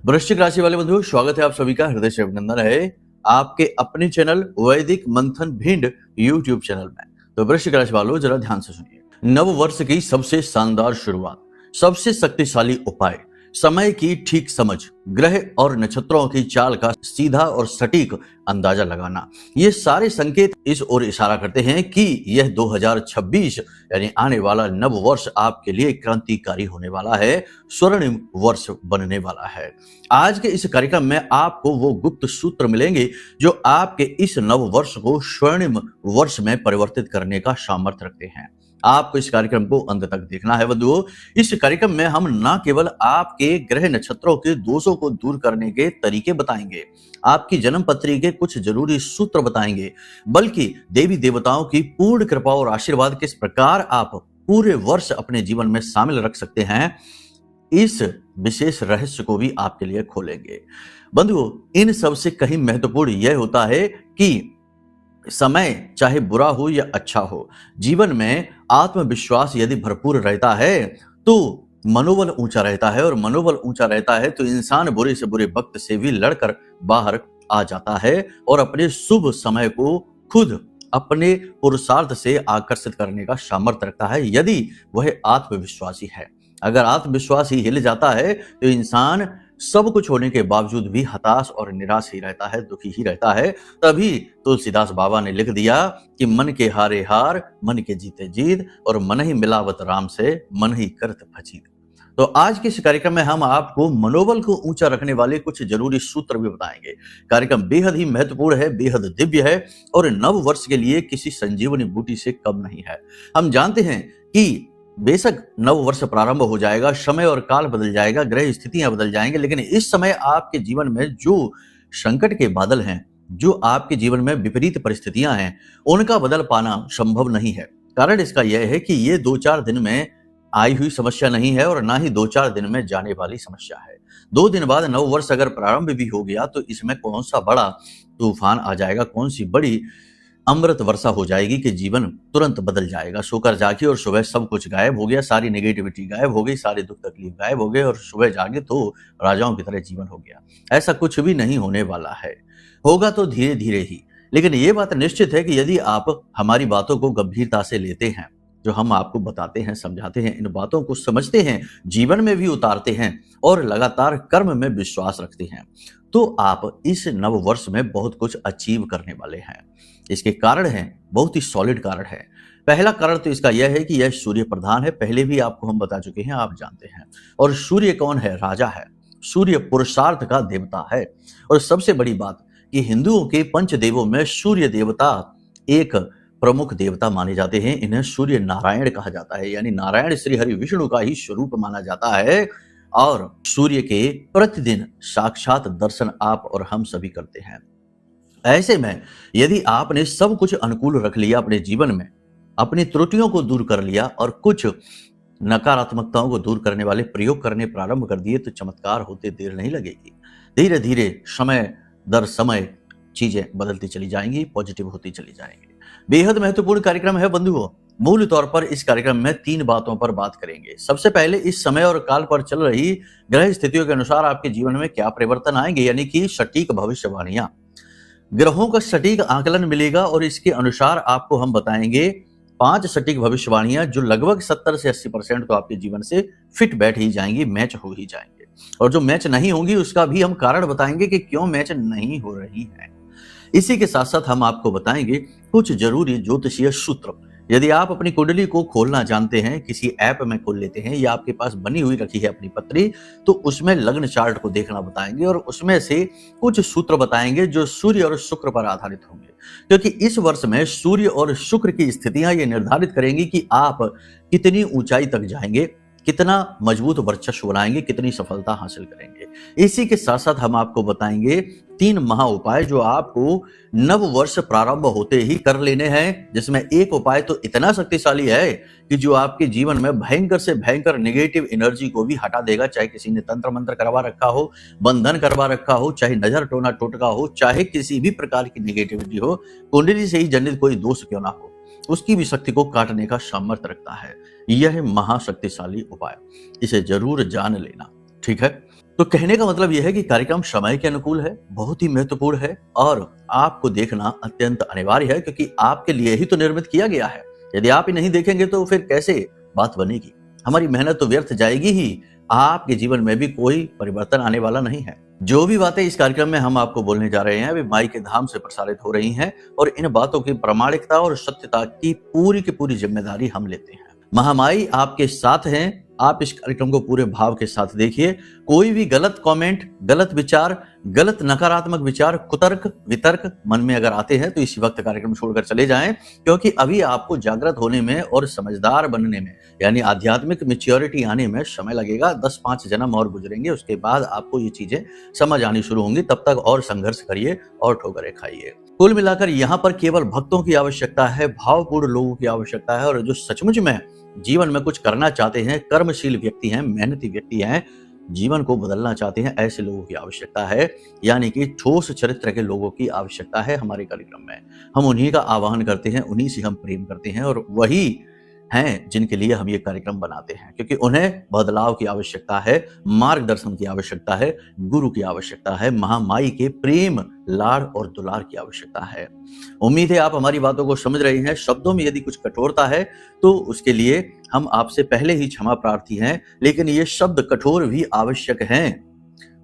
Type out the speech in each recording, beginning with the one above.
वृश्चिक राशि वाले बंधुओं, स्वागत है आप सभी का हृदय से अभिनंदन है आपके अपने चैनल वैदिक मंथन भिंड यूट्यूब चैनल में। तो वृश्चिक राशि वालों, जरा ध्यान से सुनिए। नव वर्ष की सबसे शानदार शुरुआत, सबसे शक्तिशाली उपाय, समय की ठीक समझ, ग्रह और नक्षत्रों की चाल का सीधा और सटीक अंदाजा लगाना, ये सारे संकेत इस ओर इशारा करते हैं कि यह 2026 यानी आने वाला नव वर्ष आपके लिए क्रांतिकारी होने वाला है, स्वर्णिम वर्ष बनने वाला है। आज के इस कार्यक्रम में आपको वो गुप्त सूत्र मिलेंगे जो आपके इस नव वर्ष को स्वर्णिम वर्ष में परिवर्तित करने का सामर्थ्य रखते हैं। आपको इस कार्यक्रम को अंत तक देखना है बंधुओं। इस कार्यक्रम में हम न केवल आपके ग्रह नक्षत्रों के दोषों को दूर करने के तरीके बताएंगे, आपकी जन्म पत्री के कुछ जरूरी सूत्र बताएंगे, बल्कि देवी देवताओं की पूर्ण कृपा और आशीर्वाद किस प्रकार आप पूरे वर्ष अपने जीवन में शामिल रख सकते हैं, इस विशेष रहस्य को भी आपके लिए खोलेंगे। बंधुओं, इन सबसे कहीं महत्वपूर्ण यह होता है कि समय चाहे बुरा हो या अच्छा हो, जीवन में आत्मविश्वास यदि भरपूर रहता है तो मनोबल ऊंचा रहता है, और मनोबल ऊंचा रहता है तो इंसान बुरे से बुरे वक्त से भी लड़कर बाहर आ जाता है और अपने शुभ समय को खुद अपने पुरुषार्थ से आकर्षित करने का सामर्थ्य रखता है, यदि वह आत्मविश्वासी है। अगर आत्मविश्वास ही हिल जाता है तो इंसान सब कुछ होने के बावजूद भी हताश और निराश ही रहता है, दुखी ही रहता है। तभी तुलसीदास बाबा ने लिख दिया कि मन के हारे हार, मन के जीते जीत, और मन ही मिलावत राम से, मन ही करत फजीत। तो आज के इस कार्यक्रम में हम आपको मनोबल को ऊंचा रखने वाले कुछ जरूरी सूत्र भी बताएंगे। कार्यक्रम बेहद ही महत्वपूर्ण है, बेहद दिव्य है, और नव वर्ष के लिए किसी संजीवनी बूटी से कम नहीं है। हम जानते हैं कि बेशक नव वर्ष प्रारंभ हो जाएगा, समय और काल बदल जाएगा, ग्रह स्थितियां बदल जाएंगे, लेकिन इस समय आपके जीवन में जो संकट के बादल हैं, जो आपके जीवन में विपरीत परिस्थितियां हैं, उनका बदल पाना संभव नहीं है। कारण इसका यह है कि ये 2-4 दिन में आई हुई समस्या नहीं है और ना ही 2-4 दिन में जाने वाली समस्या है। 2 दिन बाद नव वर्ष अगर प्रारंभ भी हो गया तो इसमें कौन सा बड़ा तूफान आ जाएगा, कौन सी बड़ी अमृत वर्षा हो जाएगी कि जीवन तुरंत बदल जाएगा। सोकर जागे और सुबह सब कुछ गायब हो गया, सारी नेगेटिविटी गायब हो गई, सारे दुख तकलीफ गायब हो गए, और सुबह जागे तो राजाओं की तरह जीवन हो गया। ऐसा कुछ भी नहीं होने वाला है, होगा तो धीरे धीरे ही। लेकिन ये बात निश्चित है कि यदि आप हमारी बातों को गंभीरता से लेते हैं, जो हम आपको बताते हैं, समझाते हैं, इन बातों को समझते हैं, जीवन में भी उतारते हैं और लगातार कर्म में विश्वास रखते हैं, तो आप इस नव वर्ष में बहुत कुछ अचीव करने वाले हैं। इसके कारण हैं, बहुत ही सॉलिड कारण है। पहला कारण तो इसका यह है कि यह सूर्य प्रधान है, पहले भी आपको हम बता चुके हैं, आप जानते हैं। और सूर्य कौन है? राजा है। सूर्य पुरुषार्थ का देवता है। और सबसे बड़ी बात कि हिंदुओं के पंचदेवों में सूर्य देवता एक प्रमुख देवता माने जाते हैं। इन्हें सूर्य नारायण कहा जाता है, यानी नारायण श्री हरि विष्णु का ही स्वरूप माना जाता है। और सूर्य के प्रतिदिन साक्षात दर्शन आप और हम सभी करते हैं। ऐसे में यदि आपने सब कुछ अनुकूल रख लिया अपने जीवन में, अपनी त्रुटियों को दूर कर लिया और कुछ नकारात्मकताओं को दूर करने वाले प्रयोग करने प्रारंभ कर दिए, तो चमत्कार होते देर नहीं लगेगी। धीरे धीरे समय दर समय चीजें बदलती चली जाएंगी, पॉजिटिव होती चली जाएंगी। बेहद महत्वपूर्ण कार्यक्रम है बंधुओं। मूल तौर पर इस कार्यक्रम में 3 बातों पर बात करेंगे। सबसे पहले इस समय और काल पर चल रही ग्रह स्थितियों के अनुसार आपके जीवन में क्या परिवर्तन आएंगे, यानी कि सटीक भविष्यवाणियां, ग्रहों का सटीक आकलन मिलेगा, और इसके अनुसार आपको हम बताएंगे 5 सटीक भविष्यवाणियां जो लगभग 70 से 80% तो आपके जीवन से फिट बैठ ही जाएंगी, मैच हो ही जाएंगे। और जो मैच नहीं होंगी उसका भी हम कारण बताएंगे कि क्यों मैच नहीं हो रही है। इसी के साथ साथ हम आपको बताएंगे कुछ जरूरी ज्योतिषीय सूत्र। यदि आप अपनी कुंडली को खोलना जानते हैं, किसी ऐप में खोल लेते हैं या आपके पास बनी हुई रखी है अपनी पत्री, तो उसमें लग्न चार्ट को देखना बताएंगे और उसमें से कुछ सूत्र बताएंगे जो सूर्य और शुक्र पर आधारित होंगे। क्योंकि इस वर्ष में सूर्य और शुक्र की स्थितियां ये निर्धारित करेंगी कि आप कितनी ऊंचाई तक जाएंगे, कितना मजबूत वर्चस्व बनाएंगे, कितनी सफलता हासिल करेंगे। इसी के साथ साथ हम आपको बताएंगे 3 महा उपाय जो आपको नव वर्ष प्रारंभ होते ही कर लेने हैं, जिसमें एक उपाय तो इतना शक्तिशाली है कि जो आपके जीवन में भयंकर से भयंकर नेगेटिव एनर्जी को भी हटा देगा। चाहे किसी ने तंत्र मंत्र करवा रखा हो, बंधन करवा रखा हो, चाहे नजर टोना टोटका हो, चाहे किसी भी प्रकार की नेगेटिविटी हो, कुंडली से ही जनित कोई दोष क्यों ना हो, उसकी भी शक्ति को काटने का सामर्थ्य रखता है। यह महाशक्तिशाली उपाय, इसे जरूर जान लेना। ठीक है, तो कहने का मतलब यह है कि कार्यक्रम समय के अनुकूल है, बहुत ही महत्वपूर्ण है और आपको देखना अत्यंत अनिवार्य है, क्योंकि आपके लिए ही तो निर्मित किया गया है। यदि आप ही नहीं देखेंगे तो फिर कैसे बात बनेगी? हमारी मेहनत तो व्यर्थ जाएगी ही, आपके जीवन में भी कोई परिवर्तन आने वाला नहीं है। जो भी बातें इस कार्यक्रम में हम आपको बोलने जा रहे हैं वे माई के धाम से प्रसारित हो रही हैं और इन बातों की प्रामाणिकता और सत्यता की पूरी जिम्मेदारी हम लेते हैं। महामाई आपके साथ हैं, आप इस कार्यक्रम को पूरे भाव के साथ देखिए। कोई भी गलत कमेंट, गलत विचार, गलत नकारात्मक विचार, कुतर्क, वितर्क मन में अगर आते हैं तो इसी वक्त कार्यक्रम छोड़कर चले जाएं, क्योंकि अभी आपको जागृत होने में और समझदार बनने में, यानी आध्यात्मिक मैच्योरिटी आने में समय लगेगा। 10-5 जन्म और गुजरेंगे, उसके बाद आपको ये चीजें समझ आनी शुरू होंगी। तब तक और संघर्ष करिए और ठोकरें खाइए। कुल मिलाकर यहाँ पर केवल भक्तों की आवश्यकता है, भावपूर्ण लोगों की आवश्यकता है और जो सचमुच में जीवन में कुछ करना चाहते हैं, कर्मशील व्यक्ति हैं, मेहनती व्यक्ति हैं, जीवन को बदलना चाहते हैं, ऐसे लोगों की आवश्यकता है। यानी कि ठोस चरित्र के लोगों की आवश्यकता है हमारे कार्यक्रम में। हम उन्हीं का आह्वान करते हैं, उन्हीं से हम प्रेम करते हैं और वही हैं जिनके लिए हम ये कार्यक्रम बनाते हैं, क्योंकि उन्हें बदलाव की आवश्यकता है, मार्गदर्शन की आवश्यकता है, गुरु की आवश्यकता है, महामाई के प्रेम, लाड़ और दुलार की आवश्यकता है। उम्मीद है आप हमारी बातों को समझ रहे हैं। शब्दों में यदि कुछ कठोरता है तो उसके लिए हम आपसे पहले ही क्षमा प्रार्थी हैं, लेकिन ये शब्द कठोर भी आवश्यक हैं,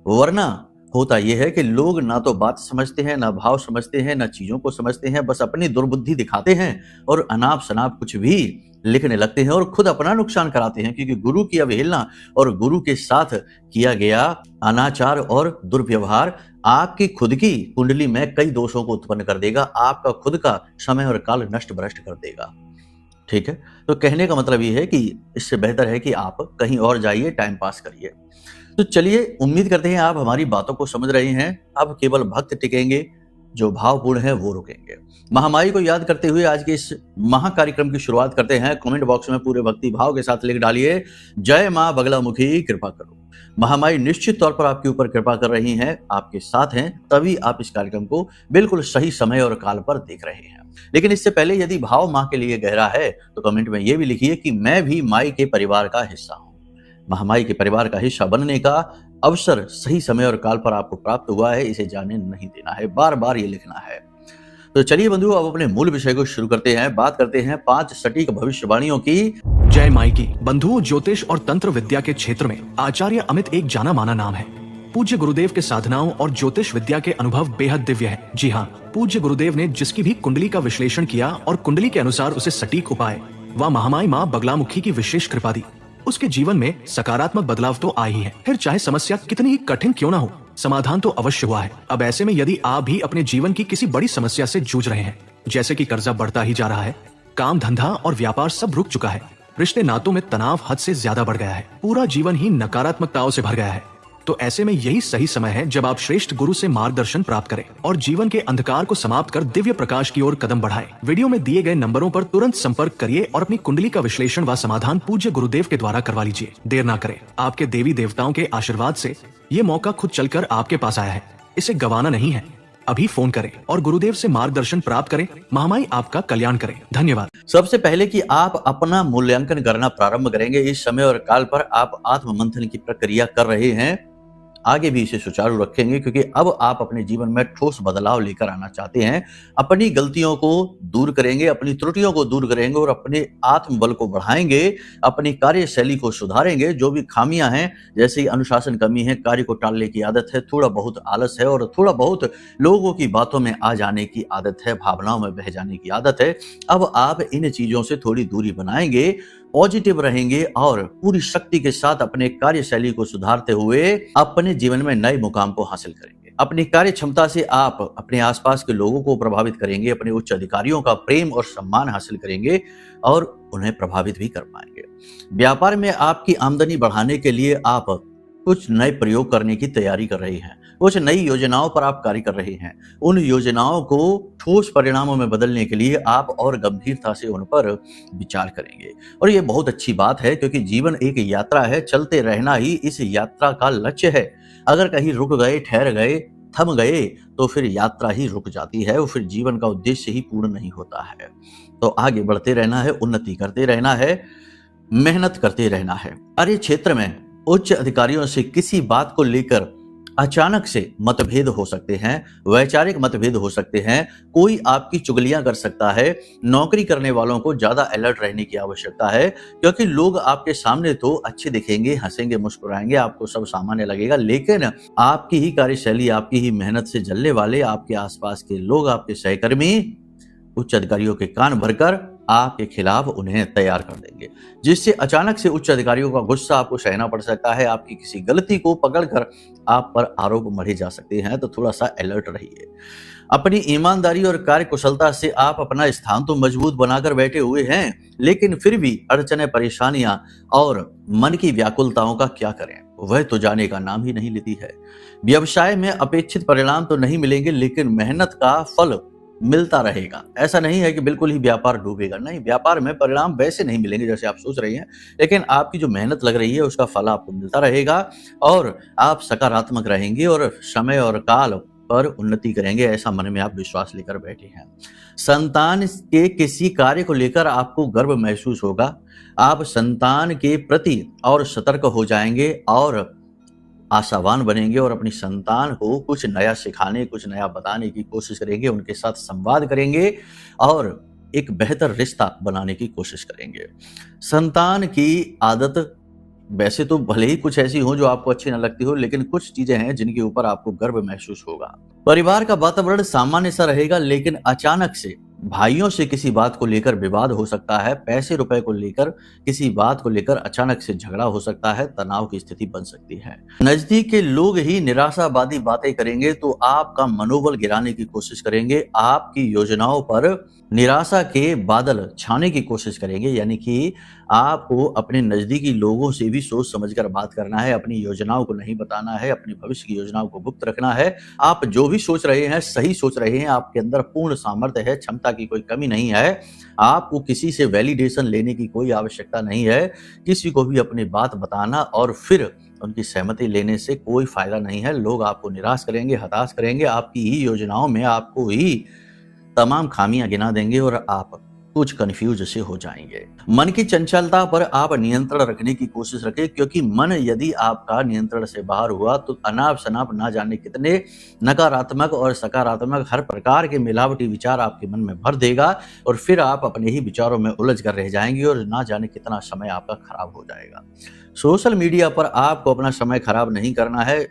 वरना होता यह है कि लोग ना तो बात समझते हैं, ना भाव समझते हैं, ना चीजों को समझते हैं, बस अपनी दुर्बुद्धि दिखाते हैं और अनाप शनाप कुछ भी लिखने लगते हैं और खुद अपना नुकसान कराते हैं, क्योंकि गुरु की अवहेलना और गुरु के साथ किया गया अनाचार और दुर्व्यवहार आपकी खुद की कुंडली में कई दोषों को उत्पन्न कर देगा, आपका खुद का समय और काल नष्ट भ्रष्ट कर देगा। ठीक है, तो कहने का मतलब ये है कि इससे बेहतर है कि आप कहीं और जाइए, टाइम पास करिए। तो चलिए, उम्मीद करते हैं आप हमारी बातों को समझ रहे हैं। अब केवल भक्त टिकेंगे, जो भावपूर्ण है वो रुकेंगे। महामाई को याद करते हुए आज के इस महा कार्यक्रम की शुरुआत करते हैं। कमेंट बॉक्स में पूरे भक्ति भाव के साथ लिख डालिए, जय मां बगलामुखी कृपा करो। महामाई निश्चित तौर पर आपके ऊपर कृपा कर रही हैं, आपके साथ हैं, तभी आप इस कार्यक्रम को बिल्कुल सही समय और काल पर देख रहे हैं। लेकिन इससे पहले यदि भाव मां के लिए गहरा है तो कमेंट में यह भी लिखिए कि मैं भी माई के परिवार का हिस्सा हूं। महामाई के परिवार का हिस्सा बनने का अवसर सही समय और काल पर आपको प्राप्त हुआ है, इसे जाने नहीं देना है, बार बार ये लिखना है। तो चलिए बंधुओं, अब अपने मूल विषय को शुरू करते हैं। बात करते हैं 5 सटीक भविष्यवाणियों की। जय माई की। बंधुओं, ज्योतिष और तंत्र विद्या के क्षेत्र में आचार्य अमित एक जाना माना नाम है। पूज्य गुरुदेव के साधनाओं और ज्योतिष विद्या के अनुभव बेहद दिव्य है। जी हाँ, पूज्य गुरुदेव ने जिसकी भी कुंडली का विश्लेषण किया और कुंडली के अनुसार उसे सटीक उपाय व महामाई माँ बगलामुखी की विशेष कृपा दी, उसके जीवन में सकारात्मक बदलाव तो आ ही है। फिर चाहे समस्या कितनी ही कठिन क्यों ना हो, समाधान तो अवश्य हुआ है। अब ऐसे में यदि आप भी अपने जीवन की किसी बड़ी समस्या से जूझ रहे हैं, जैसे कि कर्जा बढ़ता ही जा रहा है, काम धंधा और व्यापार सब रुक चुका है, रिश्ते नातों में तनाव हद से ज्यादा बढ़ गया है, पूरा जीवन ही नकारात्मकताओं से भर गया है, तो ऐसे में यही सही समय है जब आप श्रेष्ठ गुरु से मार्गदर्शन प्राप्त करें और जीवन के अंधकार को समाप्त कर दिव्य प्रकाश की ओर कदम बढ़ाएं। वीडियो में दिए गए नंबरों पर तुरंत संपर्क करिए और अपनी कुंडली का विश्लेषण व समाधान पूज्य गुरुदेव के द्वारा करवा लीजिए। देर ना करें, आपके देवी देवताओं के आशीर्वाद से ये मौका खुद चलकर आपके पास आया है, इसे गंवाना नहीं है। अभी फोन करें और गुरुदेव से मार्गदर्शन प्राप्त करें। महामाई आपका कल्याण करें। धन्यवाद। सबसे पहले कि आप अपना मूल्यांकन करना प्रारंभ करेंगे। इस समय और काल पर आप आत्म मंथन की प्रक्रिया कर रहे हैं, आगे भी इसे सुचारू रखेंगे, क्योंकि अब आप अपने जीवन में ठोस बदलाव लेकर आना चाहते हैं। अपनी गलतियों को दूर करेंगे, अपनी त्रुटियों को दूर करेंगे और अपने आत्मबल को बढ़ाएंगे, अपनी कार्यशैली को सुधारेंगे। जो भी खामियां हैं, जैसे अनुशासन कमी है, कार्य को टालने की आदत है, थोड़ा बहुत आलस है और थोड़ा बहुत लोगों की बातों में आ जाने की आदत है, भावनाओं में बह जाने की आदत है, अब आप इन चीजों से थोड़ी दूरी बनाएंगे, पॉजिटिव रहेंगे और पूरी शक्ति के साथ अपने कार्यशैली को सुधारते हुए अपने जीवन में नए मुकाम को हासिल करेंगे। अपनी कार्य क्षमता से आप अपने आसपास के लोगों को प्रभावित करेंगे, अपने उच्च अधिकारियों का प्रेम और सम्मान हासिल करेंगे और उन्हें प्रभावित भी कर पाएंगे। व्यापार में आपकी आमदनी बढ़ाने के लिए आप कुछ नए प्रयोग करने की तैयारी कर रहे हैं, कुछ नई योजनाओं पर आप कार्य कर रहे हैं। उन योजनाओं को ठोस परिणामों में बदलने के लिए आप और गंभीरता से उन पर विचार करेंगे और ये बहुत अच्छी बात है, क्योंकि जीवन एक यात्रा है, चलते रहना ही इस यात्रा का लक्ष्य है। अगर कहीं रुक गए, ठहर गए, थम गए तो फिर यात्रा ही रुक जाती है और फिर जीवन का उद्देश्य ही पूर्ण नहीं होता है। तो आगे बढ़ते रहना है, उन्नति करते रहना है, मेहनत करते रहना है। कार्य क्षेत्र में उच्च अधिकारियों से किसी बात को लेकर अचानक से मतभेद हो सकते हैं, वैचारिक मतभेद हो सकते हैं, कोई आपकी चुगलियां कर सकता है। नौकरी करने वालों को ज्यादा अलर्ट रहने की आवश्यकता है, क्योंकि लोग आपके सामने तो अच्छे दिखेंगे, हंसेंगे, मुस्कुराएंगे, आपको सब सामान्य लगेगा, लेकिन आपकी ही कार्यशैली, आपकी ही मेहनत से जलने वाले आपके आसपास के लोग, आपके सहकर्मी उच्च अधिकारियों के कान भरकर आपके खिलाफ उन्हें तैयार कर देंगे, जिससे अचानक से उच्च अधिकारियों का गुस्सा आपको सहना पड़ सकता है। आपकी किसी गलती को पकड़कर आप पर आरोप मढ़े जा सकते हैं, तो थोड़ा सा अलर्ट रहिए। अपनी ईमानदारी और कार्य कुशलता से आप अपना स्थान तो मजबूत बनाकर बैठे हुए हैं, लेकिन फिर भी अड़चने, परेशानियां और मन की व्याकुलताओं का क्या करें, वह तो जाने का नाम ही नहीं लेती है। व्यवसाय में अपेक्षित परिणाम तो नहीं मिलेंगे, लेकिन मेहनत का फल मिलता रहेगा। ऐसा नहीं है कि बिल्कुल ही व्यापार डूबेगा, नहीं, व्यापार में परिणाम वैसे नहीं मिलेंगे जैसे आप सोच रही हैं, लेकिन आपकी जो मेहनत लग रही है उसका फल आपको मिलता रहेगा और आप सकारात्मक रहेंगे और समय और काल पर उन्नति करेंगे, ऐसा मन में आप विश्वास लेकर बैठे हैं। संतान के किसी कार्य को लेकर आपको गर्व महसूस होगा। आप संतान के प्रति और सतर्क हो जाएंगे और आशावान बनेंगे और अपनी संतान को कुछ नया सिखाने, कुछ नया बताने की कोशिश करेंगे, उनके साथ संवाद करेंगे और एक बेहतर रिश्ता बनाने की कोशिश करेंगे। संतान की आदत वैसे तो भले ही कुछ ऐसी हो जो आपको अच्छी न लगती हो, लेकिन कुछ चीजें हैं जिनके ऊपर आपको गर्व महसूस होगा। परिवार का वातावरण सामान्य सा रहेगा, लेकिन अचानक से भाइयों से किसी बात को लेकर विवाद हो सकता है, पैसे रुपए को लेकर किसी बात को लेकर अचानक से झगड़ा हो सकता है, तनाव की स्थिति बन सकती है। नजदीक के लोग ही निराशावादी बातें करेंगे तो आपका मनोबल गिराने की कोशिश करेंगे, आपकी योजनाओं पर निराशा के बादल छाने की कोशिश करेंगे। यानी कि आपको अपने नजदीकी लोगों से भी सोच समझकर बात करना है, अपनी योजनाओं को नहीं बताना है, अपनी भविष्य की योजनाओं को गुप्त रखना है। आप जो भी सोच रहे हैं सही सोच रहे हैं, आपके अंदर पूर्ण सामर्थ्य है, क्षमता की कोई कमी नहीं है। आपको किसी से वैलिडेशन लेने की कोई आवश्यकता नहीं है। किसी को भी अपनी बात बताना और फिर उनकी सहमति लेने से कोई फायदा नहीं है। लोग आपको निराश करेंगे, हताश करेंगे, आपकी ही योजनाओं में आपको ही तमाम खामियां गिना देंगे और आप कुछ कंफ्यूज से हो जाएंगे। मन की चंचलता पर आप नियंत्रण रखने की कोशिश रखें, क्योंकि मन यदि आपका नियंत्रण से बाहर हुआ तो अनाप शनाप ना जाने कितने नकारात्मक और सकारात्मक हर प्रकार के मिलावटी विचार आपके मन में भर देगा और फिर आप अपने ही विचारों में उलझ कर रह जाएंगे और ना जाने कितना समय आपका खराब हो जाएगा। सोशल मीडिया पर आपको अपना समय खराब नहीं करना है।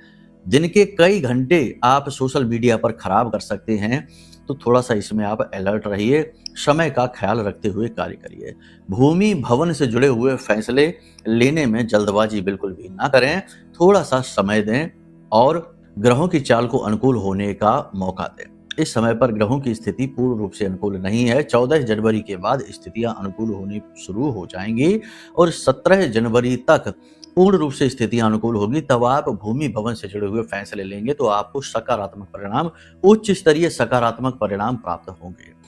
दिन के कई घंटे आप सोशल मीडिया पर खराब कर सकते हैं, तो थोड़ा सा इसमें आप अलर्ट रहिए, समय का ख्याल रखते हुए कार्य करिए। भूमि भवन से जुड़े हुए फैसले लेने में जल्दबाजी बिल्कुल भी ना करें, थोड़ा सा समय दें और ग्रहों की चाल को अनुकूल होने का मौका दें। इस समय पर ग्रहों की स्थिति पूर्ण रूप से अनुकूल नहीं है। 14 जनवरी के बाद स्थितियां अनुकूल होनी शुरू हो जाएंगी और 17 जनवरी तक पूर्ण रूप से स्थितियां अनुकूल होगी। तब आप भूमि भवन से जुड़े हुए फैसले लेंगे तो आपको सकारात्मक परिणाम, उच्च स्तरीय सकारात्मक परिणाम प्राप्त होंगे।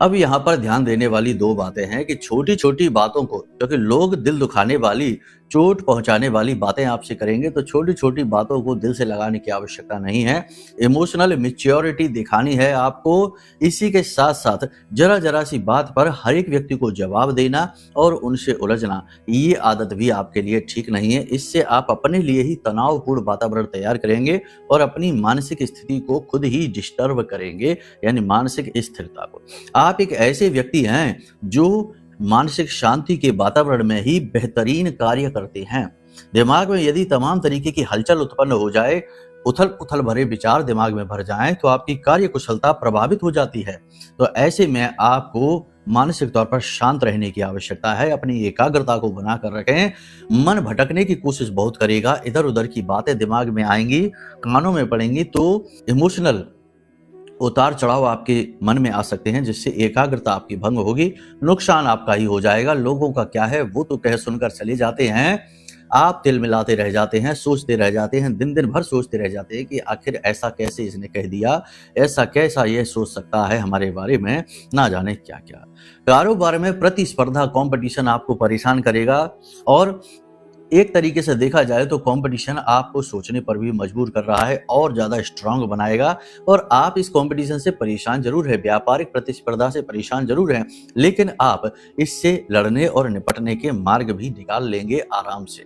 अब यहाँ पर ध्यान देने वाली दो बातें हैं कि छोटी छोटी बातों को, क्योंकि लोग दिल दुखाने वाली, चोट पहुंचाने वाली बातें आपसे करेंगे, तो छोटी छोटी बातों को दिल से लगाने की आवश्यकता नहीं है। इमोशनल मैच्योरिटी दिखानी है आपको। इसी के साथ साथ जरा जरा सी बात पर हर एक व्यक्ति को जवाब देना और उनसे उलझना, ये आदत भी आपके लिए ठीक नहीं है। इससे आप अपने लिए ही तनावपूर्ण वातावरण तैयार करेंगे और अपनी मानसिक स्थिति को खुद ही डिस्टर्ब करेंगे, यानी मानसिक स्थिरता को। आप एक ऐसे व्यक्ति हैं जो मानसिक शांति के वातावरण में ही बेहतरीन कार्य करते हैं। दिमाग में यदि तमाम तरीके की हलचल उत्पन्न हो जाए, उथल पुथल भरे विचार दिमाग में भर जाएं, तो आपकी कार्य कुशलता प्रभावित हो जाती है। तो ऐसे में आपको मानसिक तौर पर शांत रहने की आवश्यकता है। अपनी एकाग्रता को बनाकर रखें। मन भटकने की कोशिश बहुत करेगा, इधर उधर की बातें दिमाग में आएंगी, कानों में पड़ेंगी, तो इमोशनल उतार चढ़ाव आपके मन में आ सकते हैं, जिससे एकाग्रता आपकी भंग होगी, नुकसान आपका ही हो जाएगा। लोगों का क्या है, वो तो कह सुनकर चले जाते हैं, आप तिल मिलाते रह जाते हैं, सोचते रह जाते हैं, दिन दिन भर सोचते रह जाते हैं कि आखिर ऐसा कैसे इसने कह दिया, ऐसा कैसा ये सोच सकता है हमारे बारे में, ना जाने क्या क्या। कारोबार में प्रतिस्पर्धा, कंपटीशन आपको परेशान करेगा और एक तरीके से देखा जाए तो कंपटीशन आपको सोचने पर भी मजबूर कर रहा है और ज्यादा स्ट्रांग बनाएगा और आप इस कंपटीशन से परेशान जरूर है, व्यापारिक प्रतिस्पर्धा से परेशान जरूर हैं, लेकिन आप इससे लड़ने और निपटने के मार्ग भी निकाल लेंगे आराम से।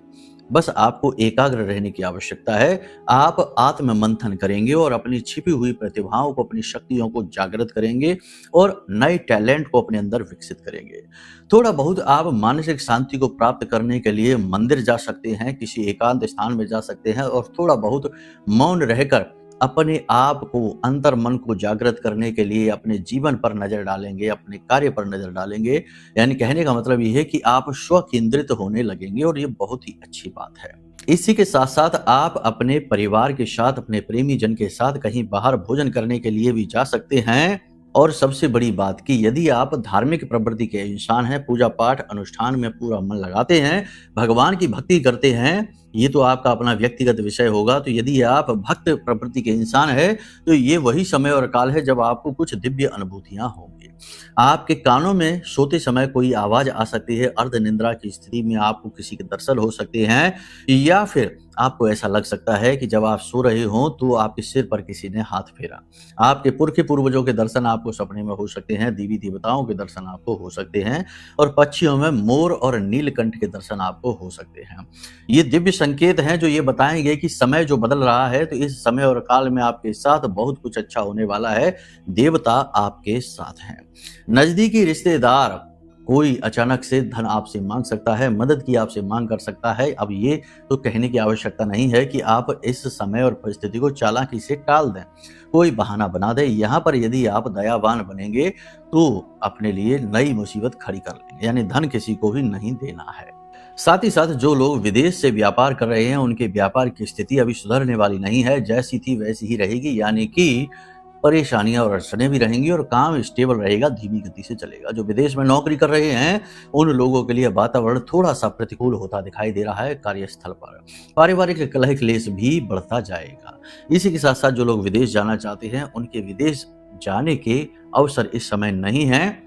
बस आपको एकाग्र रहने की आवश्यकता है। आप आत्म मंथन करेंगे और अपनी छिपी हुई प्रतिभाओं को, अपनी शक्तियों को जागृत करेंगे और नए टैलेंट को अपने अंदर विकसित करेंगे। थोड़ा बहुत आप मानसिक शांति को प्राप्त करने के लिए मंदिर जा सकते हैं, किसी एकांत स्थान में जा सकते हैं और थोड़ा बहुत मौन रहकर अपने आप को, अंतर मन को जागृत करने के लिए अपने जीवन पर नजर डालेंगे, अपने कार्य पर नजर डालेंगे। यानी कहने का मतलब ये है कि आप स्व केंद्रित होने लगेंगे और ये बहुत ही अच्छी बात है। इसी के साथ साथ आप अपने परिवार के साथ, अपने प्रेमी जन के साथ कहीं बाहर भोजन करने के लिए भी जा सकते हैं। और सबसे बड़ी बात कि यदि आप धार्मिक प्रवृत्ति के इंसान हैं, पूजा पाठ अनुष्ठान में पूरा मन लगाते हैं, भगवान की भक्ति करते हैं, ये तो आपका अपना व्यक्तिगत विषय होगा। तो यदि आप भक्त प्रवृत्ति के इंसान हैं, तो ये वही समय और काल है जब आपको कुछ दिव्य अनुभूतियां होंगी। आपके कानों में सोते समय कोई आवाज आ सकती है, अर्ध निद्रा की स्थिति में आपको किसी के दर्शन हो सकते हैं, या फिर आपको ऐसा लग सकता है कि जब आप सो रहे हो तो आपके सिर पर किसी ने हाथ फेरा। आपके पुरखे पूर्वजों के दर्शन आपको सपने में हो सकते हैं, देवी देवताओं के दर्शन आपको हो सकते हैं और पक्षियों में मोर और नीलकंठ के दर्शन आपको हो सकते हैं। ये दिव्य संकेत हैं जो ये बताएंगे कि समय जो बदल रहा है, तो इस समय और काल में आपके साथ बहुत कुछ अच्छा होने वाला है। देवता आपके साथ हैं। नजदीकी रिश्तेदार कोई अचानक से धन आपसे मांग सकता है, मदद की आपसे मांग कर सकता है। अब ये तो कहने की आवश्यकता नहीं है कि आप इस समय और परिस्थिति को चालाकी से टाल दें, कोई बहाना बना दें। यहाँ पर यदि आप दयावान बनेंगे तो अपने लिए नई मुसीबत खड़ी कर लेंगे, यानी धन किसी को भी नहीं देना है। साथ ही साथ जो लोग विदेश से व्यापार कर रहे हैं, उनके व्यापार की स्थिति अभी सुधरने वाली नहीं है, जैसी थी वैसी ही रहेगी। यानी कि परेशानियां और अड़चनें भी रहेंगी और काम स्टेबल रहेगा, धीमी गति से चलेगा। जो विदेश में नौकरी कर रहे हैं, उन लोगों के लिए वातावरण थोड़ा सा प्रतिकूल होता दिखाई दे रहा है। कार्यस्थल पर पारिवारिक कलह क्लेश भी बढ़ता जाएगा। इसी के साथ साथ जो लोग विदेश जाना चाहते हैं, उनके विदेश जाने के अवसर इस समय नहीं है,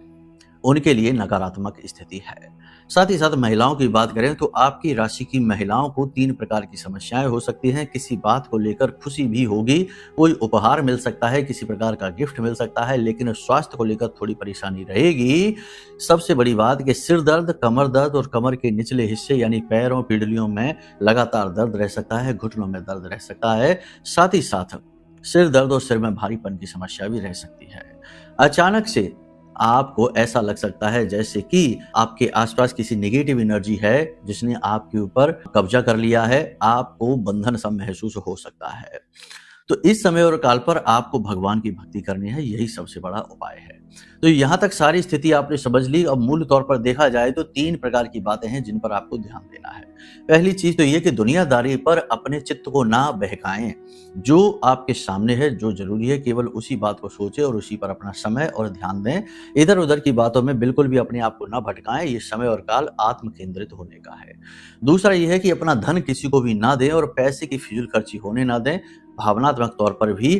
उनके लिए नकारात्मक स्थिति है। साथ ही साथ महिलाओं की बात करें तो आपकी राशि की महिलाओं को 3 प्रकार की समस्याएं हो सकती हैं। किसी बात को लेकर खुशी भी होगी, कोई उपहार मिल सकता है, किसी प्रकार का गिफ्ट मिल सकता है, लेकिन स्वास्थ्य को लेकर थोड़ी परेशानी रहेगी। सबसे बड़ी बात कि सिर दर्द, कमर दर्द और कमर के निचले हिस्से यानी पैरों, पीढ़ियों में लगातार दर्द रह सकता है, घुटनों में दर्द रह सकता है। साथ ही साथ सिर दर्द और सिर में भारीपन की समस्या भी रह सकती है। अचानक से आपको ऐसा लग सकता है जैसे कि आपके आसपास किसी नेगेटिव एनर्जी है जिसने आपके ऊपर कब्जा कर लिया है, आपको बंधन सा महसूस हो सकता है। तो इस समय और काल पर आपको भगवान की भक्ति करनी है, यही सबसे बड़ा उपाय है। तो यहाँ तक सारी स्थिति आपने समझ ली। अब मूल तौर पर देखा जाए तो 3 प्रकार की बातें हैं जिन पर आपको ध्यान देना है। पहली चीज तो ये कि दुनियादारी पर अपने चित्त को ना बहकाएं। जो आपके सामने है, जो जरूरी है, केवल उसी बात को सोचें और उसी पर अपना समय और ध्यान दें। इधर उधर की बातों में बिल्कुल भी अपने आप को ना भटकाएं। ये समय और काल आत्म केंद्रित होने का है। दूसरा ये है कि अपना धन किसी को भी ना दें और पैसे की फिजूल खर्ची होने ना दें। भावनात्मक तौर पर भी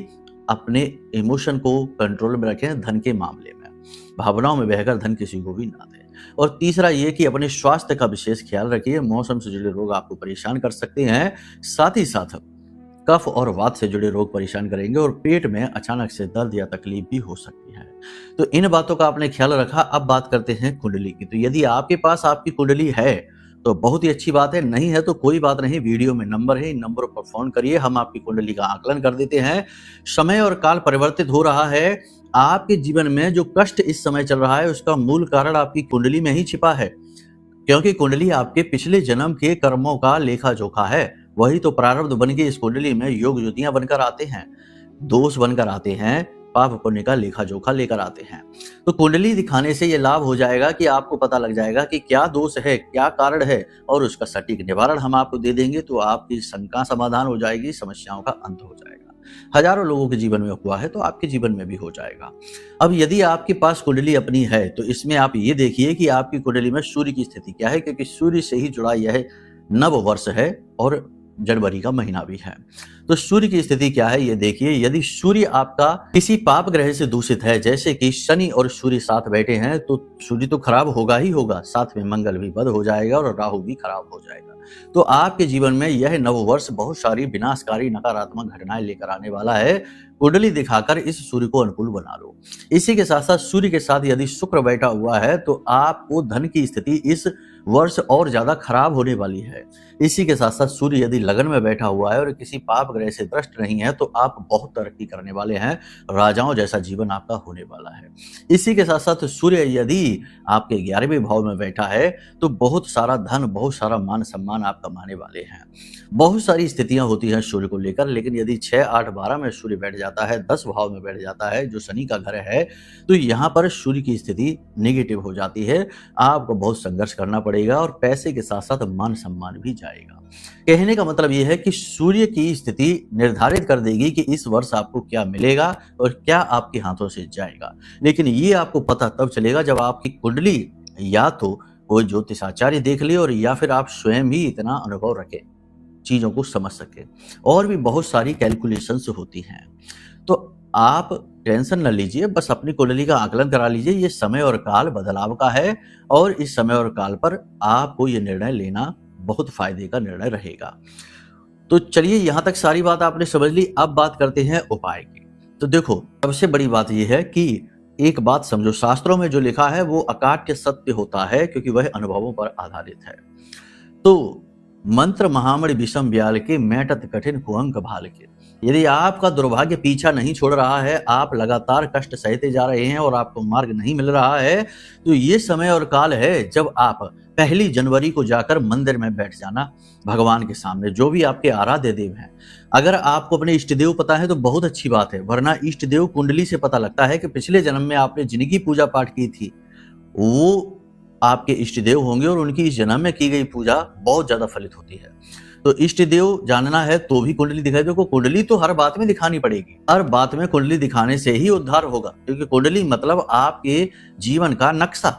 अपने इमोशन को कंट्रोल में रखें। धन के मामले में भावनाओं में बहकर धन किसी को भी ना दें। और तीसरा ये कि अपने स्वास्थ्य का विशेष ख्याल रखिए। मौसम से जुड़े रोग आपको परेशान कर सकते हैं। साथ ही साथ कफ और वात से जुड़े रोग परेशान करेंगे और पेट में अचानक से दर्द या तकलीफ भी हो सकती है। तो इन बातों का आपने ख्याल रखा। अब बात करते हैं कुंडली की। तो यदि आपके पास आपकी कुंडली है तो बहुत ही अच्छी बात है, नहीं है तो कोई बात नहीं, वीडियो में नंबर है, इन नंबरों पर फोन करिए, हम आपकी कुंडली का आकलन कर देते हैं। समय और काल परिवर्तित हो रहा है। आपके जीवन में जो कष्ट इस समय चल रहा है उसका मूल कारण आपकी कुंडली में ही छिपा है, क्योंकि कुंडली आपके पिछले जन्म के कर्मों का लेखा जोखा है। वही तो प्रारब्ध बन के इस कुंडली में योग ज्योतियां बनकर आते हैं, दोष बनकर आते हैं, पाप पुण्य का लेखा जोखा लेकर आते हैं। तो कुंडली दिखाने से ये लाभ हो जाएगा कि आपको पता लग जाएगा कि क्या दोष है, क्या कारण है, और उसका सटीक निवारण हम आपको दे देंगे। तो आपकी शंका समाधान हो जाएगी, समस्याओं का अंत हो जाएगा। हजारों लोगों के जीवन में हुआ है तो आपके जीवन में भी हो जाएगा। अब यदि आपके पास कुंडली अपनी है तो इसमें आप ये देखिए कि आपकी कुंडली में सूर्य की स्थिति क्या है, क्योंकि सूर्य से ही जुड़ा यह नव वर्ष है और जनवरी का महीना भी है। तो सूर्य की स्थिति क्या है ये देखिए। यदि सूर्य आपका किसी पाप ग्रह से दूषित है, जैसे कि शनि और सूर्य साथ बैठे हैं, तो सूर्य तो खराब होगा ही होगा, साथ में मंगल भी बद हो जाएगा और राहु भी खराब हो जाएगा। तो आपके जीवन में यह नव वर्ष बहुत सारी विनाशकारी नकारात्मक घटनाएं लेकर आने वाला है। कुंडली दिखाकर इस सूर्य को अनुकूल बना लो। इसी के साथ साथ सूर्य के साथ यदि शुक्र बैठा हुआ है तो आपको धन की स्थिति इस वर्ष और ज्यादा खराब होने वाली है। इसी के साथ साथ सूर्य यदि लगन में बैठा हुआ है और किसी पाप ग्रह से दृष्ट नहीं है तो आप बहुत तरक्की करने वाले हैं, राजाओं जैसा जीवन आपका होने वाला है। इसी के साथ साथ सूर्य यदि आपके 11वें भाव में बैठा है तो बहुत सारा धन, बहुत सारा मान सम्मान आप कमाने वाले हैं। बहुत सारी स्थितियां होती हैं सूर्य को लेकर, लेकिन यदि 6, 8, 12 में सूर्य बैठ जाता है, 10 भाव में बैठ जाता है जो शनि का घर है, तो यहाँ पर सूर्य की स्थिति नेगेटिव हो जाती है। आपको बहुत संघर्ष करना पड़ेगा और पैसे के साथ साथ मान सम्मान भी जाएगा। कहने का मतलब यह है कि सूर्य की स्थिति निर्धारित कर देगी कि इस वर्ष आपको क्या मिलेगा और क्या आपके हाथों से जाएगा। लेकिन ये आपको पता तब चलेगा जब आपकी कुंडली या तो कोई ज्योतिषाचार्य देख ले और या फिर आप स्वयं ही इतना अनुभव रखें, चीजों को समझ सके। और भी बहुत सारी कैलकुलेशंस होती हैं, तो आप टेंशन न लीजिए, बस अपनी कुंडली का आकलन करा लीजिए। ये समय और काल बदलाव का है और इस समय और काल पर आपको ये निर्णय लेना बहुत फायदे का निर्णय रहेगा। तो चलिए, यहां तक सारी बात आपने समझ ली। अब बात करते हैं उपाय की। तो देखो, सबसे बड़ी बात यह है कि एक बात समझो, शास्त्रों में जो लिखा है वो अकाट्य सत्य होता है, क्योंकि वह अनुभवों पर आधारित है। तो मंत्र महामणि विषम ब्याल के, मैटत कठिन कुअंक भाल के। यदि आपका दुर्भाग्य पीछा नहीं छोड़ रहा है, आप लगातार कष्ट सहते जा रहे हैं और आपको मार्ग नहीं मिल रहा है, तो ये समय और काल है जब आप 1 जनवरी को जाकर मंदिर में बैठ जाना भगवान के सामने, जो भी आपके आराध्य देव हैं। अगर आपको अपने इष्ट देव पता है तो बहुत अच्छी बात है, वरना इष्ट देव कुंडली से पता लगता है कि पिछले जन्म में आपने जिनकी पूजा पाठ की थी वो आपके इष्ट देव होंगे और उनकी इस जन्म में की गई पूजा बहुत ज्यादा फलित होती है। तो इष्ट देव जानना है तो भी कुंडली दिखाई। देखो, कुंडली तो हर बात में दिखानी पड़ेगी, हर बात में कुंडली दिखाने से ही उद्धार होगा, क्योंकि कुंडली मतलब आपके जीवन का नक्शा,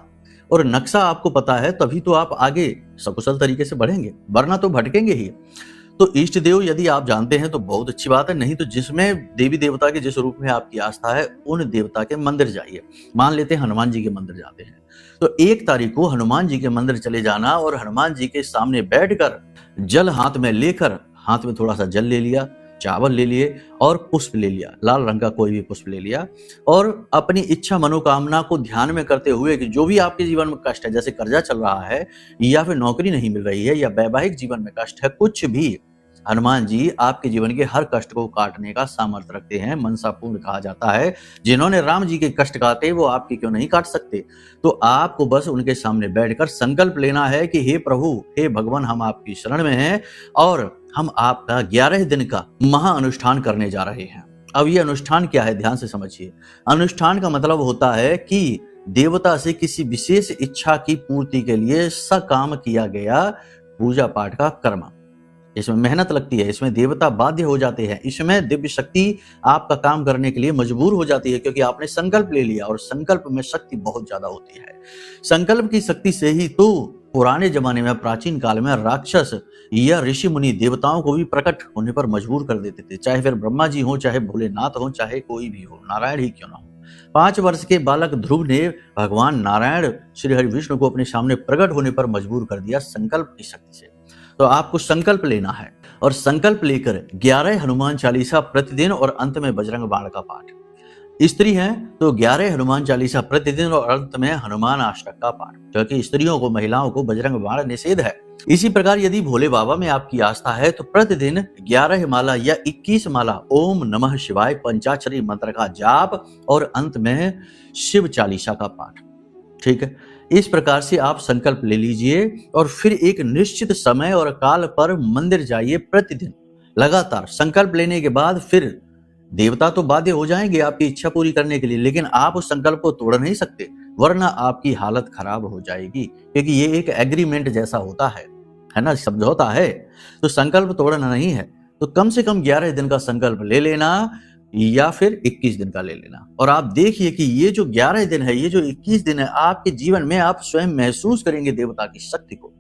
और नक्शा आपको पता है तभी तो आप आगे सकुशल तरीके से बढ़ेंगे, वरना तो भटकेंगे ही। तो इष्ट देव यदि आप जानते हैं तो बहुत अच्छी बात है, नहीं तो जिसमें देवी देवता के जिस रूप में आपकी आस्था है उन देवता के मंदिर जाइए। मान लेते हैं हनुमान जी के मंदिर जाते हैं, तो 1 तारीख को हनुमान जी के मंदिर चले जाना और हनुमान जी के सामने बैठकर जल हाथ में लेकर, हाथ में थोड़ा सा जल ले लिया, चावल ले लिए और पुष्प ले लिया, लाल रंग का कोई भी पुष्प ले लिया, और अपनी इच्छा मनोकामना को ध्यान में करते हुए कि जो भी आपके जीवन में कष्ट है, जैसे कर्जा चल रहा है या फिर नौकरी नहीं मिल रही है या वैवाहिक जीवन में कष्ट है, कुछ भी, हनुमान जी आपके जीवन के हर कष्ट को काटने का सामर्थ्य रखते हैं। मनसा पूर्ण कहा जाता है। जिन्होंने राम जी के कष्ट काटे वो आपके क्यों नहीं काट सकते। तो आपको बस उनके सामने बैठकर संकल्प लेना है कि हे प्रभु, हे भगवान, हम आपकी शरण में हैं और हम आपका 11 दिन का महा अनुष्ठान करने जा रहे हैं। अब ये अनुष्ठान क्या है, ध्यान से समझिए। अनुष्ठान का मतलब होता है कि देवता से किसी विशेष इच्छा की पूर्ति के लिए सकाम किया गया पूजा पाठ का कर्म। इसमें मेहनत लगती है, इसमें देवता बाध्य हो जाते हैं, इसमें दिव्य शक्ति आपका काम करने के लिए मजबूर हो जाती है, क्योंकि आपने संकल्प ले लिया और संकल्प में शक्ति बहुत ज्यादा होती है। संकल्प की शक्ति से ही तो पुराने जमाने में, प्राचीन काल में राक्षस या ऋषि मुनि देवताओं को भी प्रकट होने पर मजबूर कर देते थे, चाहे फिर ब्रह्मा जी हो, चाहे भोलेनाथ हो, चाहे कोई भी हो, नारायण ही क्यों ना हो। 5 वर्ष के बालक ध्रुव ने भगवान नारायण श्री हरि विष्णु को अपने सामने प्रकट होने पर मजबूर कर दिया संकल्प की शक्ति से। तो आपको संकल्प लेना है और संकल्प लेकर 11 हनुमान चालीसा प्रतिदिन और अंत में बजरंग बाण का पाठ। स्त्री हैं तो 11 हनुमान चालीसा प्रतिदिन और अंत में हनुमान अष्टक का पाठ, क्योंकि स्त्रियों को, महिलाओं को बजरंग बाण निषेध है। इसी प्रकार यदि भोले बाबा में आपकी आस्था है तो प्रतिदिन 11 माला या 21 माला ओम नमः शिवाय पंचाक्षरी मंत्र का जाप और अंत में शिव चालीसा का पाठ। ठीक है, इस प्रकार से आप संकल्प ले लीजिए और फिर एक निश्चित समय और काल पर मंदिर जाइए प्रतिदिन लगातार। संकल्प लेने के बाद फिर देवता तो बाध्य हो जाएंगे आपकी इच्छा पूरी करने के लिए, लेकिन आप उस संकल्प को तोड़ नहीं सकते, वरना आपकी हालत खराब हो जाएगी, क्योंकि ये एक एग्रीमेंट जैसा होता है ना, समझौता है। तो संकल्प तोड़ना नहीं है, तो कम से कम 11 दिन का संकल्प ले लेना या फिर 21 दिन का ले लेना, और आप देखिए कि ये जो 11 दिन है, ये जो 21 दिन है, आपके जीवन में आप स्वयं महसूस करेंगे देवता की शक्ति को।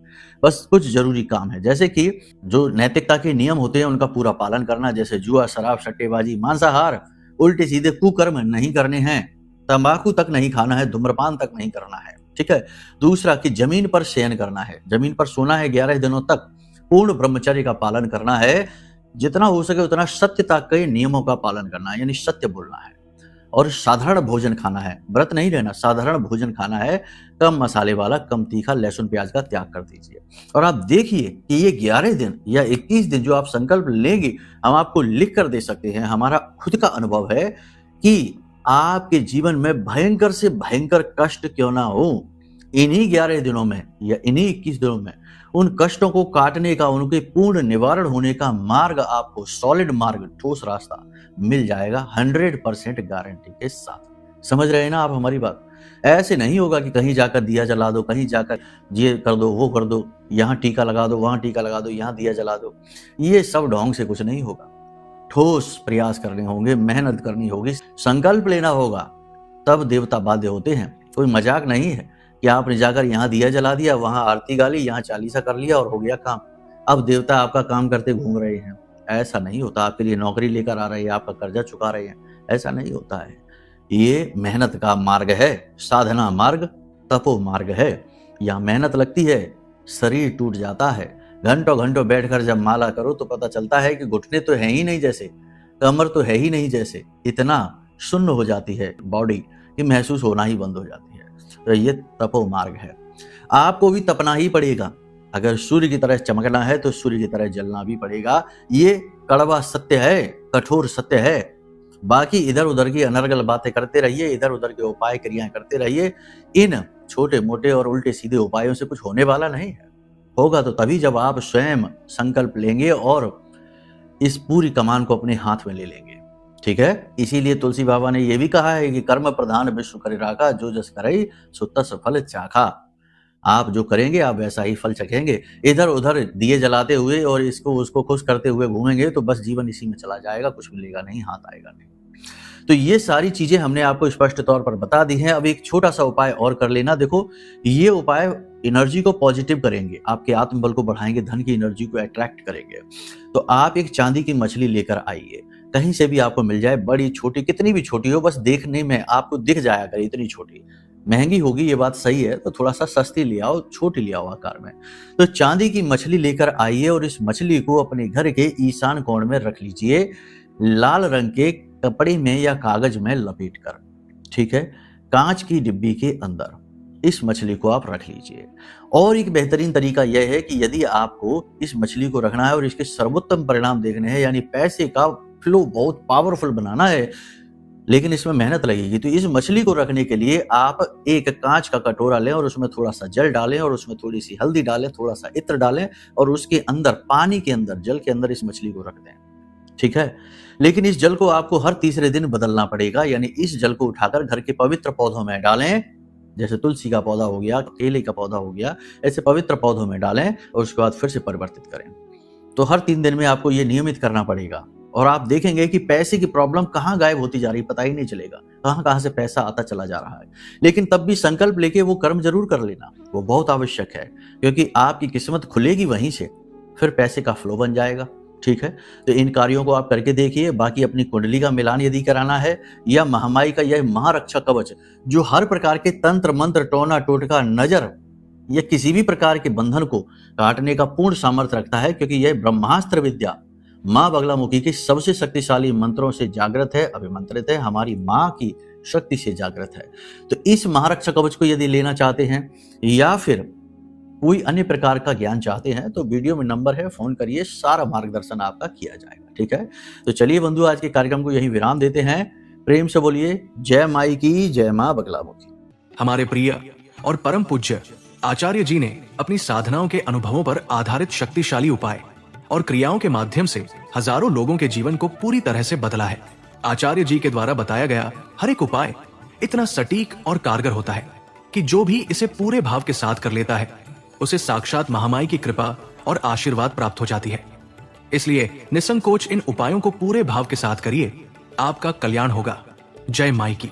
बस कुछ जरूरी काम है, जैसे कि जो नैतिकता के नियम होते हैं उनका पूरा पालन करना, जैसे जुआ, शराब, सट्टेबाजी, मांसाहार, उल्टे सीधे कुकर्म नहीं करने हैं, तंबाकू तक नहीं खाना है, धूम्रपान तक नहीं करना है। ठीक है। दूसरा कि जमीन पर शयन करना है, जमीन पर सोना है 11 दिनों तक, पूर्ण ब्रह्मचर्य का पालन करना है, जितना हो सके उतना सत्यता के नियमों का पालन करना है, यानी सत्य बोलना है। और साधारण भोजन खाना है। व्रत नहीं रहना, साधारण भोजन खाना है, कम मसाले वाला, कम तीखा, लहसुन प्याज का त्याग कर दीजिए। और आप देखिए कि ये 11 दिन या 21 दिन जो आप संकल्प लेंगे, हम आपको लिख कर दे सकते हैं। हमारा खुद का अनुभव है कि आपके जीवन में भयंकर से भयंकर कष्ट क्यों ना हो, इन्हीं 11 दिनों में या इन्हीं 21 दिनों में उन कष्टों को काटने का, उनके पूर्ण निवारण होने का मार्ग आपको, सॉलिड मार्ग, ठोस रास्ता मिल जाएगा 100% गारंटी के साथ। समझ रहे हैं ना आप हमारी बात? ऐसे नहीं होगा कि कहीं जाकर दिया जला दो, कहीं जाकर ये कर दो, वो कर दो, यहाँ टीका लगा दो, वहां टीका लगा दो, यहाँ दिया जला दो। ये सब ढोंग से कुछ नहीं होगा। ठोस प्रयास करने होंगे, मेहनत करनी होगी, संकल्प लेना होगा, तब देवता बाध्य होते हैं। कोई मजाक नहीं है कि आपने जाकर यहाँ दिया जला दिया, वहां आरती गाली, यहाँ चालीसा कर लिया और हो गया काम, अब देवता आपका काम करते घूम रहे हैं। ऐसा नहीं होता। आपके लिए नौकरी लेकर आ रहे हैं, आपका कर्जा चुका रहे हैं, ऐसा नहीं होता है। ये मेहनत का मार्ग है, साधना मार्ग, तपो मार्ग है। यहाँ मेहनत लगती है, शरीर टूट जाता है। घंटों घंटों बैठकर जब माला करो तो पता चलता है कि घुटने तो है ही नहीं जैसे, कमर तो है ही नहीं जैसे, इतना शून्य हो जाती है बॉडी कि महसूस होना ही बंद हो जाती है। तो ये तपो मार्ग है। आपको भी तपना ही पड़ेगा। अगर सूर्य की तरह चमकना है तो सूर्य की तरह जलना भी पड़ेगा। ये कड़वा सत्य है, कठोर सत्य है। बाकी इधर उधर की अनर्गल बातें करते रहिए, इधर उधर के उपाय क्रियाएं करते रहिए। इन छोटे मोटे और उल्टे सीधे उपायों से कुछ होने वाला नहीं है। होगा तो तभी जब आप स्वयं संकल्प लेंगे और इस पूरी कमान को अपने हाथ में ले लेंगे। ठीक है? इसीलिए तुलसी बाबा ने यह भी कहा है कि कर्म प्रधान विश्व करे राखा, जो जस करे सो तस फल चाखा। आप जो करेंगे आप वैसा ही फल चखेंगे। इधर उधर दिए जलाते हुए और इसको उसको खुश करते हुए घूमेंगे तो बस जीवन इसी में चला जाएगा, कुछ मिलेगा नहीं, हाथ आएगा नहीं। तो ये सारी चीजें हमने आपको स्पष्ट तौर पर बता दी हैं। अब एक छोटा सा उपाय और कर लेना। देखो, ये उपाय एनर्जी को पॉजिटिव करेंगे, आपके आत्मबल को बढ़ाएंगे, धन की एनर्जी को अट्रैक्ट करेंगे। तो आप एक चांदी की मछली लेकर आइए, कहीं से भी आपको मिल जाए, बड़ी छोटी, कितनी भी छोटी हो, बस देखने में आपको दिख जाया करे इतनी छोटी। महंगी होगी ये बात सही है, तो थोड़ा सा सस्ती ले आओ, छोटी ले आओ आकार में। तो चांदी की मछली लेकर आइए और इस मछली को अपने घर के ईशान कोण में रख लीजिए, लाल रंग के कपड़े में या कागज में लपेट कर। ठीक है? कांच की डिब्बी के अंदर इस मछली को आप रख लीजिए। और एक बेहतरीन तरीका यह है कि यदि आपको इस मछली को रखना है और इसके सर्वोत्तम परिणाम देखने हैं, यानी पैसे का फ्लो बहुत पावरफुल बनाना है, लेकिन इसमें मेहनत लगेगी, तो इस मछली को रखने के लिए आप एक कांच का कटोरा लें और उसमें थोड़ा सा जल डालें और उसमें थोड़ी सी हल्दी डालें, थोड़ा सा इत्र डालें और उसके अंदर, पानी के अंदर, जल के अंदर इस मछली को रख दें। ठीक है? लेकिन इस जल को आपको हर तीसरे दिन बदलना पड़ेगा। यानी इस जल को उठाकर घर के पवित्र पौधों में डालें, जैसे तुलसी का पौधा हो गया, केले का पौधा हो गया, ऐसे पवित्र पौधों में डालें और उसके बाद फिर से परिवर्तित करें। तो हर 3 दिन में आपको ये नियमित करना पड़ेगा और आप देखेंगे कि पैसे की प्रॉब्लम कहाँ गायब होती जा रही, पता ही नहीं चलेगा कहाँ से पैसा आता चला जा रहा है। लेकिन तब भी संकल्प लेके वो कर्म जरूर कर लेना, वो बहुत आवश्यक है, क्योंकि आपकी किस्मत खुलेगी वहीं से, फिर पैसे का फ्लो बन जाएगा। ठीक है? तो इन कार्यों को आप करके देखिए। बाकी अपनी कुंडली का मिलान यदि कराना है, या महामाई का यह महारक्षा कवच जो हर प्रकार के तंत्र मंत्र, टोना टोटका, नजर या किसी भी प्रकार के बंधन को काटने का पूर्ण सामर्थ्य रखता है, क्योंकि यह ब्रह्मास्त्र विद्या माँ बगलामुखी के सबसे शक्तिशाली मंत्रों से जागृत है, अभिमंत्रित है, हमारी माँ की शक्ति से जागृत है। तो इस महारक्षा कवच को यदि लेना चाहते हैं या फिर कोई अन्य प्रकार का ज्ञान चाहते हैं तो वीडियो में नंबर है, फोन करिए, सारा मार्गदर्शन आपका किया जाएगा। ठीक है? तो चलिए बंधु, आज के कार्यक्रम को यही विराम देते हैं। प्रेम से बोलिए जय माई की, जय माँ बगलामुखी। हमारे प्रिय और परम पूज्य आचार्य जी ने अपनी साधनाओं के अनुभवों पर आधारित शक्तिशाली उपाय और क्रियाओं के माध्यम से हजारों लोगों के जीवन को पूरी तरह से बदला है। आचार्य जी के द्वारा बताया गया हर एक उपाय इतना सटीक और कारगर होता है कि जो भी इसे पूरे भाव के साथ कर लेता है उसे साक्षात महामाई की कृपा और आशीर्वाद प्राप्त हो जाती है। इसलिए निसंकोच इन उपायों को पूरे भाव के साथ करिए, आपका कल्याण होगा। जय माई की।